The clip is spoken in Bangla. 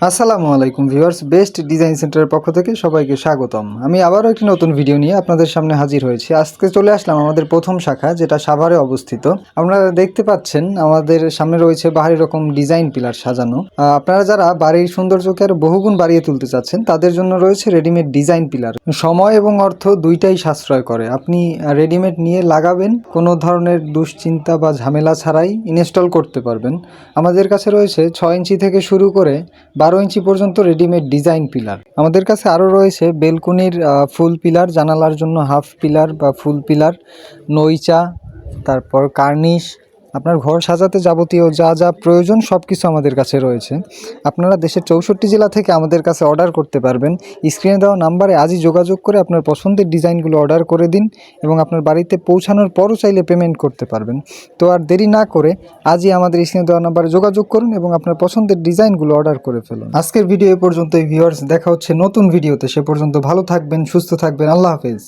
আসসালামু আলাইকুম ভিউয়ার্স, বেস্ট ডিজাইন সেন্টারের পক্ষ থেকে সবাইকে স্বাগতম। আমি আবারও একটি নতুন ভিডিও নিয়ে আপনাদের সামনে হাজির হয়েছি। আজকে চলে আসলাম আমাদের প্রথম শাখা, যেটা সাভারে অবস্থিত। আপনারা দেখতে পাচ্ছেন আমাদের সামনে রয়েছে বাহারি রকম ডিজাইন পিলার সাজানো। আপনারা যারা বাড়ির সৌন্দর্যকে আরো বহুগুণ বাড়িয়ে তুলতে চাচ্ছেন, তাদের জন্য রয়েছে রেডিমেড ডিজাইন পিলার। সময় এবং অর্থ দুইটাই সাশ্রয় করে। আপনি রেডিমেড নিয়ে লাগাবেন, কোনো ধরনের দুশ্চিন্তা বা ঝামেলা ছাড়াই ইনস্টল করতে পারবেন। আমাদের কাছে রয়েছে 6 ইঞ্চি থেকে শুরু করে 12 ইঞ্চি পর্যন্ত রেডিমেড ডিজাইন পিলার। আমাদের কাছে আরও রয়েছে বেলকুনির ফুল পিলার, জানালার জন্য হাফ পিলার বা ফুল পিলার, নইচা, তারপর কার্নিশ। আপনার ঘর সাজাতে যাবতীয় যা যা প্রয়োজন সব কিছু আমাদের কাছে রয়েছে। আপনারা দেশের 64 জেলা থেকে আমাদের কাছে অর্ডার করতে পারবেন। স্ক্রিনে দেওয়া নাম্বারে আজই যোগাযোগ করে আপনার পছন্দের ডিজাইনগুলো অর্ডার করে দিন এবং আপনার বাড়িতে পৌঁছানোর পরও চাইলে পেমেন্ট করতে পারবেন। তো আর দেরি না করে আজই আমাদের স্ক্রিনে দেওয়া নাম্বারে যোগাযোগ করুন এবং আপনার পছন্দের ডিজাইনগুলো অর্ডার করে ফেলুন। আজকের ভিডিও এ পর্যন্তই ভিউয়ার্স, দেখা হচ্ছে নতুন ভিডিওতে। সে পর্যন্ত ভালো থাকবেন, সুস্থ থাকবেন। আল্লাহ হাফেজ।